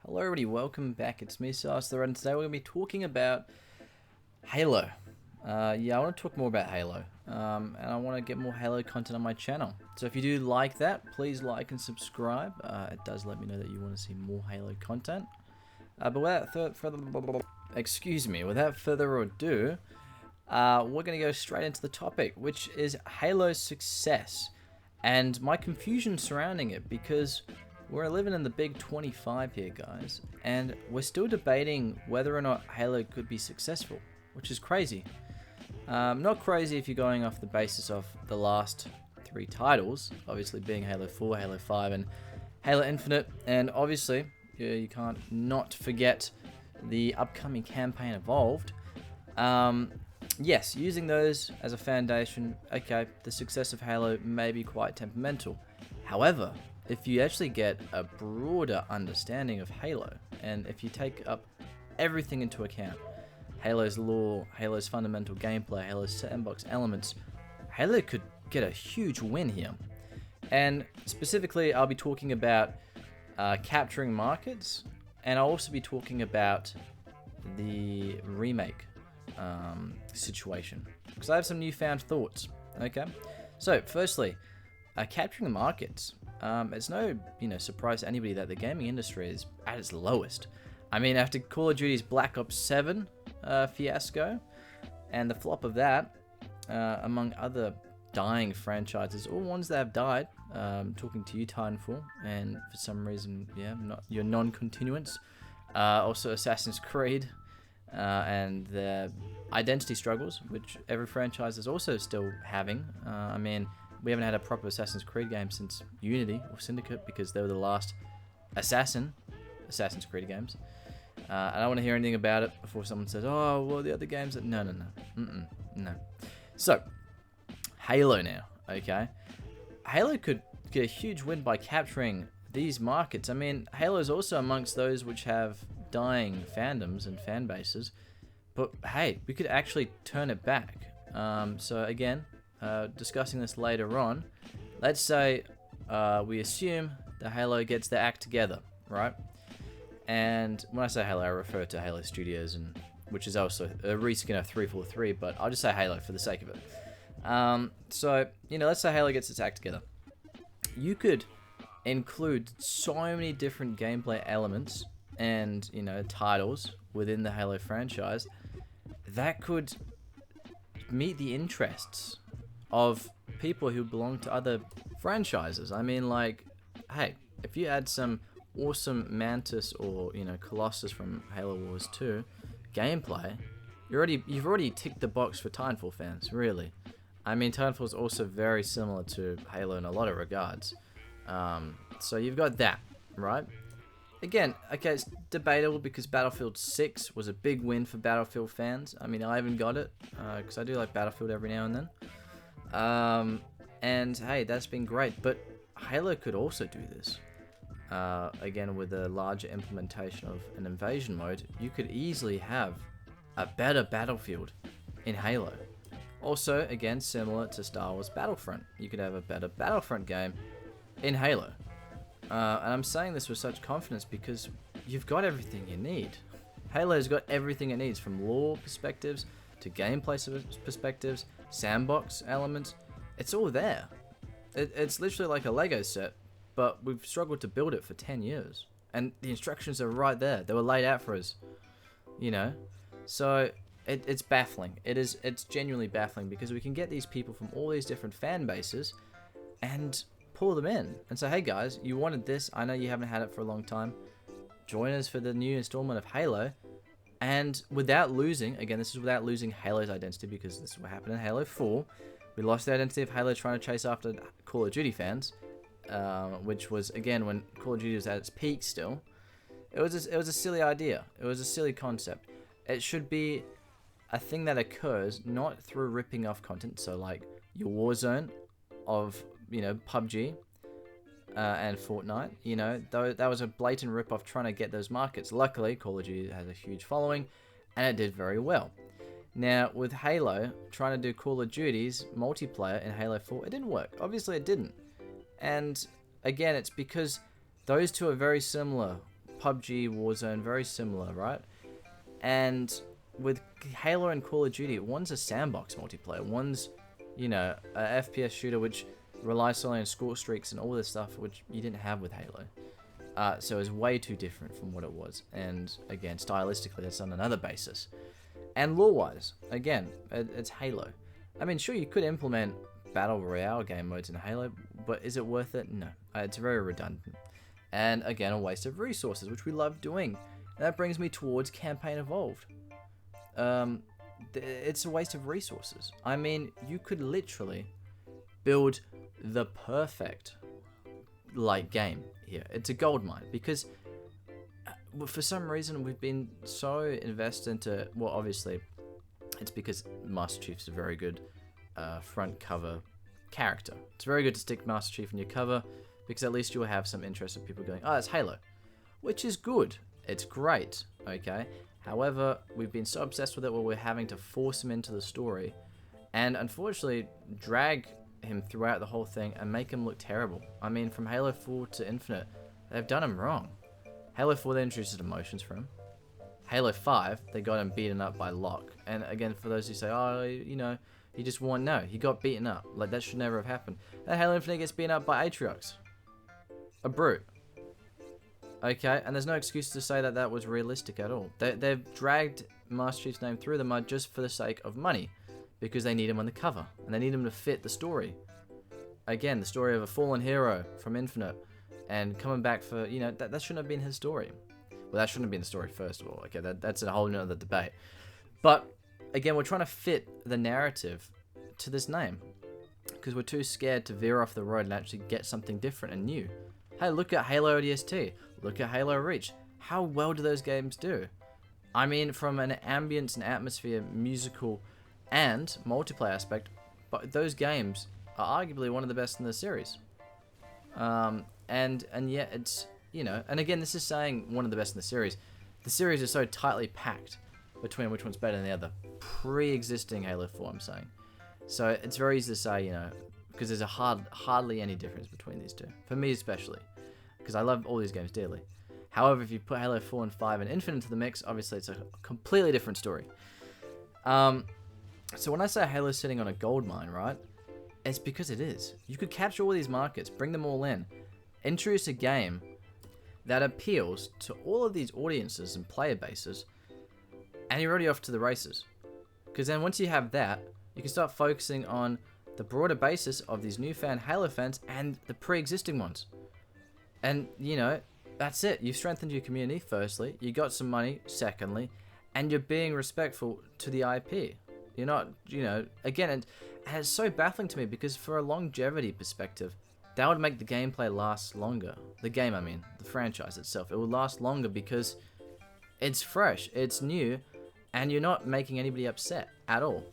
Hello everybody, welcome back. It's me, Silas the Red, and today we're going to be talking about Halo. I want to talk more about Halo, and I want to get more Halo content on my channel. So if you do like that, please like and subscribe. It does let me know that you want to see more Halo content. But without further ado, we're going to go straight into the topic, which is Halo's success and my confusion surrounding it, because we're living in the big 25 here, guys, and we're still debating whether or not Halo could be successful, which is crazy. Not crazy if you're going off the basis of the last three titles, obviously being Halo 4, Halo 5, and Halo Infinite, and obviously you can't not forget the upcoming campaign Evolved. Yes, using those as a foundation, okay, the success of Halo may be quite temperamental. However, if you actually get a broader understanding of Halo, and if you take up everything into account, Halo's lore, Halo's fundamental gameplay, Halo's sandbox elements, Halo could get a huge win here. And specifically, I'll be talking about capturing markets, and I'll also be talking about the remake situation, because I have some newfound thoughts. Okay, so firstly, capturing markets. It's no surprise to anybody that the gaming industry is at its lowest. I mean, after Call of Duty's Black Ops 7 fiasco and the flop of that, among other dying franchises, or ones that have died, talking to you, Titanfall, and for some reason, not your non-continuance, also Assassin's Creed, and their identity struggles, which every franchise is also still having. I mean, we haven't had a proper Assassin's Creed game since Unity or Syndicate, because they were the last Assassin's Creed games. I don't want to hear anything about it before someone says, oh, well, the other games... No. No. So, Halo now, okay? Halo could get a huge win by capturing these markets. I mean, Halo is also amongst those which have dying fandoms and fan bases, but hey, we could actually turn it back. So again, discussing this later on, let's say we assume that Halo gets their act together, right? And when I say Halo, I refer to Halo Studios, and which is also a reskin of 343, but I'll just say Halo for the sake of it. So, let's say Halo gets its act together. You could include so many different gameplay elements and, titles within the Halo franchise that could meet the interests of people who belong to other franchises. I mean, like, hey, if you add some awesome Mantis or Colossus from Halo Wars 2 gameplay, you've already ticked the box for Titanfall fans, really. I mean, Titanfall is also very similar to Halo in a lot of regards. So you've got that, right? Again, okay, it's debatable because Battlefield 6 was a big win for Battlefield fans. I mean, I haven't got it because I do like Battlefield every now and then. And hey, that's been great, but Halo could also do this. Again, with a larger implementation of an invasion mode, you could easily have a better Battlefield in Halo. Also, again, similar to Star Wars Battlefront, you could have a better Battlefront game in Halo. And I'm saying this with such confidence because you've got everything you need. Halo's got everything it needs, from lore perspectives to gameplay perspectives, sandbox elements. It's all there. It's literally like a Lego set, but we've struggled to build it for 10 years. And the instructions are right there. They were laid out for us. So it's baffling. It's genuinely baffling because we can get these people from all these different fan bases and pull them in and say, hey guys, you wanted this. I know you haven't had it for a long time. Join us for the new installment of Halo. And without losing, again, this is without losing Halo's identity, because this is what happened in Halo 4. We lost the identity of Halo trying to chase after Call of Duty fans, which was, again, when Call of Duty was at its peak still. It was a silly idea. It was a silly concept. It should be a thing that occurs not through ripping off content, so like your Warzone of PUBG and Fortnite, though that was a blatant rip-off trying to get those markets. Luckily, Call of Duty has a huge following, and it did very well. Now, with Halo, trying to do Call of Duty's multiplayer in Halo 4, it didn't work. Obviously, it didn't. And again, it's because those two are very similar PUBG, Warzone, very similar, right? And with Halo and Call of Duty, one's a sandbox multiplayer, one's, you know, a FPS shooter which relies solely on score streaks and all this stuff which you didn't have with Halo. So it's way too different from what it was. And again, stylistically, that's on another basis. And lore-wise, again, it's Halo. I mean, sure, you could implement Battle Royale game modes in Halo, but is it worth it? No. It's very redundant. And again, a waste of resources, which we love doing. And that brings me towards Campaign Evolved. It's a waste of resources. I mean, you could literally build the perfect game here. It's a gold mine because for some reason we've been so invested into, well, obviously it's because Master Chief's a very good front cover character. It's very good to stick Master Chief in your cover because at least you'll have some interest of people going, oh, it's Halo, which is good. It's great, okay? However, we've been so obsessed with it where we're having to force him into the story and unfortunately drag him throughout the whole thing and make him look terrible. I mean, from Halo 4 to Infinite, they've done him wrong. Halo 4, they introduced emotions for him. Halo 5, they got him beaten up by Locke. And again, for those who say, oh, you know, he just won. No, he got beaten up. Like, that should never have happened. And Halo Infinite gets beaten up by Atriox. A brute. Okay, and there's no excuse to say that that was realistic at all. They've dragged Master Chief's name through the mud just for the sake of money. Because they need him on the cover. And they need him to fit the story. Again, the story of a fallen hero from Infinite. And coming back for, you know, that shouldn't have been his story. Well, that shouldn't have been the story, first of all. Okay, that's a whole nother debate. But, again, we're trying to fit the narrative to this name. Because we're too scared to veer off the road and actually get something different and new. Hey, look at Halo ODST. Look at Halo Reach. How well do those games do? I mean, from an ambience and atmosphere, musical, and multiplayer aspect, but those games are arguably one of the best in the series. And yet it's, you know, and again, this is saying one of the best in the series. The series is so tightly packed between which one's better than the other. Pre-existing Halo 4, I'm saying. So it's very easy to say, you know, because there's hardly any difference between these two. For me especially. Because I love all these games dearly. However, if you put Halo 4 and 5 and Infinite into the mix, obviously it's a completely different story. So when I say Halo's sitting on a gold mine, right? It's because it is. You could capture all these markets, bring them all in, introduce a game that appeals to all of these audiences and player bases, and you're already off to the races. Because then once you have that, you can start focusing on the broader basis of these new Halo fans and the pre-existing ones. And, you know, that's it. You've strengthened your community, firstly. You got some money, secondly. And you're being respectful to the IP. You're not, you know, again, and it's so baffling to me because for a longevity perspective, that would make the gameplay last longer. The game, I mean, the franchise itself. It will last longer because it's fresh, it's new, and you're not making anybody upset at all.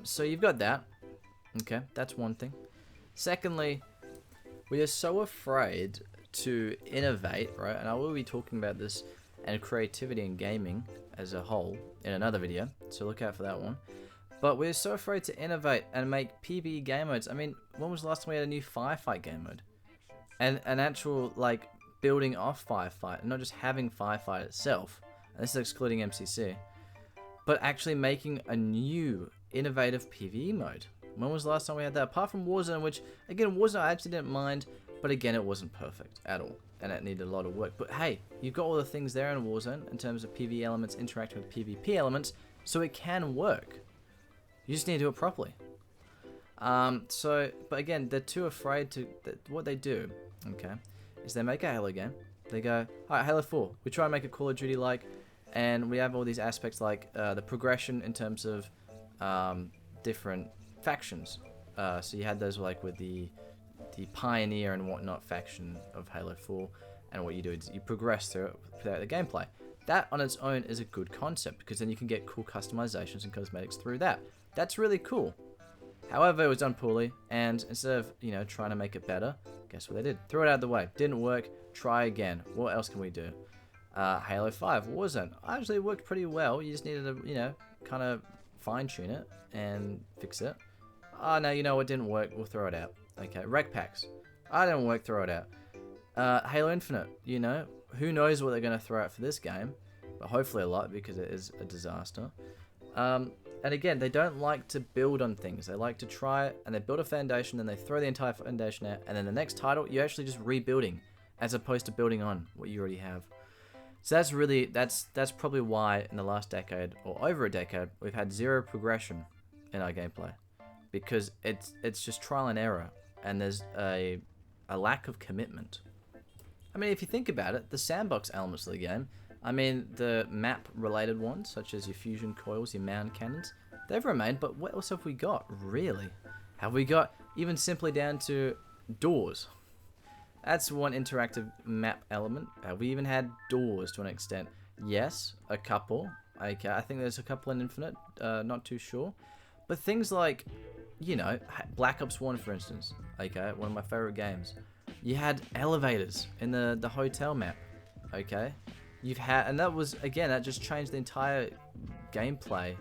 So you've got that. Okay, that's one thing. Secondly, we are so afraid to innovate, right? And I will be talking about this and creativity in gaming as a whole in another video, so look out for that one. But we're so afraid to innovate and make PvE game modes. I mean, when was the last time we had a new firefight game mode? And an actual, like, building off firefight, and not just having firefight itself, and this is excluding MCC, but actually making a new, innovative PvE mode. When was the last time we had that? Apart from Warzone, which, again, Warzone I actually didn't mind, but again, it wasn't perfect at all, and it needed a lot of work. But hey, you've got all the things there in Warzone in terms of PvE elements interacting with PvP elements, so it can work. You just need to do it properly. But again, they're too afraid to. What they do, okay, is they make a Halo game. They go, alright, Halo 4. We try and make a Call of Duty like, and we have all these aspects like the progression in terms of different factions. So you had those like with the Pioneer and whatnot faction of Halo 4, and what you do is you progress throughout the gameplay. That on its own is a good concept because then you can get cool customizations and cosmetics through that. That's really cool. However, it was done poorly, and instead of, you know, trying to make it better, guess what they did? Threw it out of the way. Didn't work. Try again. What else can we do? Halo 5 Warzone actually worked pretty well. You just needed to, you know, kind of fine-tune it and fix it. Oh, no, you know what didn't work? We'll throw it out. Okay, rec packs. Didn't work. Throw it out. Halo Infinite, you know, who knows what they're going to throw out for this game, but hopefully a lot because it is a disaster. And again, they don't like to build on things. They like to try it, and they build a foundation, then they throw the entire foundation out, and then the next title, you're actually just rebuilding, as opposed to building on what you already have. So that's probably why in the last decade, or over a decade, we've had zero progression in our gameplay. Because it's just trial and error, and there's a lack of commitment. I mean, if you think about it, the sandbox elements of the game, I mean, the map-related ones, such as your fusion coils, your mound cannons, they've remained, but what else have we got, really? Have we got even simply down to doors? That's one interactive map element. Have we even had doors to an extent? Yes, a couple. Okay, I think there's a couple in Infinite, not too sure. But things like, you know, Black Ops 1, for instance, okay, one of my favorite games. You had elevators in the hotel map, okay? You've had, and that was, again, that just changed the entire gameplay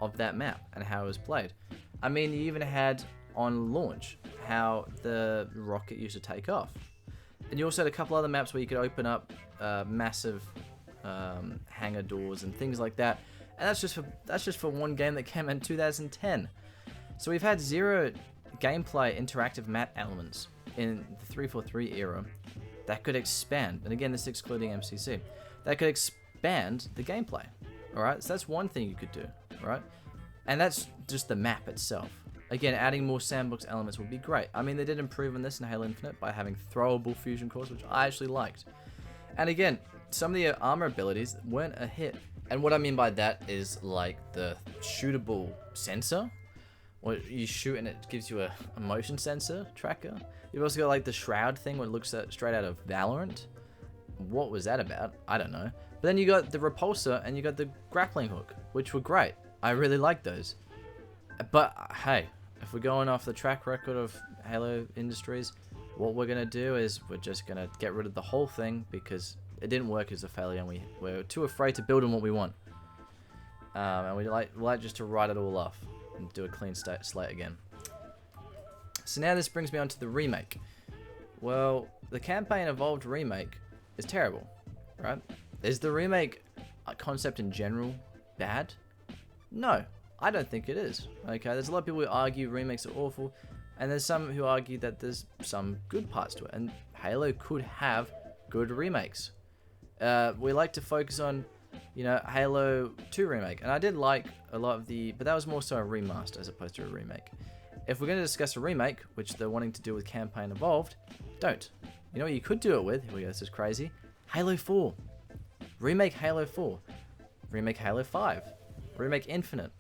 of that map and how it was played. I mean, you even had on launch how the rocket used to take off. And you also had a couple other maps where you could open up massive hangar doors and things like that. And that's just for one game that came in 2010. So we've had zero gameplay interactive map elements in the 343 era that could expand, and again, this is excluding MCC, that could expand the gameplay. Alright, so that's one thing you could do, alright? And that's just the map itself. Again, adding more sandbox elements would be great. I mean, they did improve on this in Halo Infinite by having throwable fusion cores, which I actually liked. And again, some of the armor abilities weren't a hit. And what I mean by that is like the shootable sensor, where you shoot and it gives you a motion sensor tracker. You've also got like the shroud thing where it looks straight out of Valorant. What was that about? I don't know. But then you got the repulsor and you got the grappling hook, which were great. I really liked those. But hey, if we're going off the track record of Halo Industries, what we're going to do is we're just going to get rid of the whole thing because it didn't work as a failure and we're too afraid to build on what we want. And we like just to write it all off and do a clean slate again. So now this brings me on to the remake. Well, the Campaign Evolved remake is terrible, right? Is the remake concept in general bad? No, I don't think it is. Okay, there's a lot of people who argue remakes are awful, and there's some who argue that there's some good parts to it, and Halo could have good remakes. We like to focus on, you know, Halo 2 remake, and I did like a lot of but that was more so a remaster as opposed to a remake. If we're going to discuss a remake, which they're wanting to do with Campaign Evolved, don't. You know what you could do it with? Here we go, this is crazy. Halo 4. Remake Halo 4. Remake Halo 5. Remake Infinite.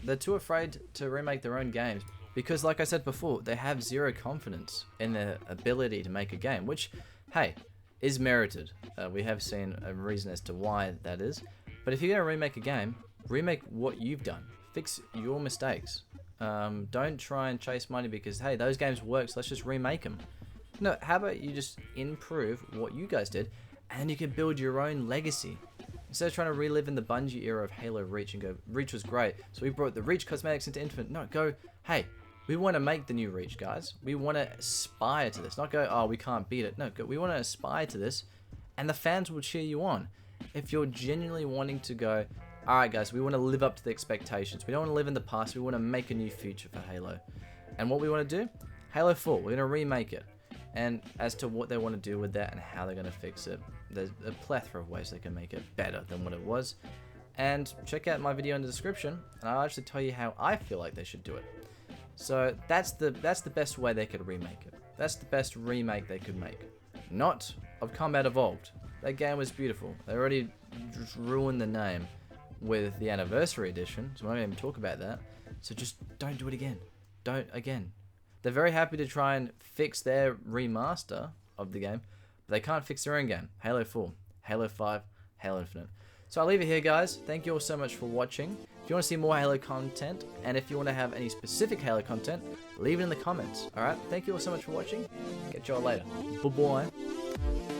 They're too afraid to remake their own games because, like I said before, they have zero confidence in their ability to make a game, which, hey, is merited. We have seen a reason as to why that is. But if you're going to remake a game, remake what you've done. Fix your mistakes. Don't try and chase money because, hey, those games work, so let's just remake them. No, how about you just improve what you guys did, and you can build your own legacy. Instead of trying to relive in the Bungie era of Halo Reach and go, Reach was great, so we brought the Reach cosmetics into Infinite. No, go, hey, we want to make the new Reach, guys. We want to aspire to this. Not go, oh, we can't beat it. No, go, we want to aspire to this, and the fans will cheer you on. If you're genuinely wanting to go, alright guys, we want to live up to the expectations. We don't want to live in the past, we want to make a new future for Halo. And what we want to do? Halo 4, we're going to remake it. And as to what they want to do with that and how they're going to fix it, there's a plethora of ways they can make it better than what it was. And check out my video in the description, and I'll actually tell you how I feel like they should do it. So that's the best way they could remake it. That's the best remake they could make. Not of Combat Evolved. That game was beautiful. They already just ruined the name with the Anniversary Edition, so I'm not going to even talk about that. So just don't do it again. Don't again. They're very happy to try and fix their remaster of the game, but they can't fix their own game. Halo 4, Halo 5, Halo Infinite. So I'll leave it here, guys. Thank you all so much for watching. If you want to see more Halo content, and if you want to have any specific Halo content, leave it in the comments. Alright, thank you all so much for watching. Catch y'all later. Bye-bye.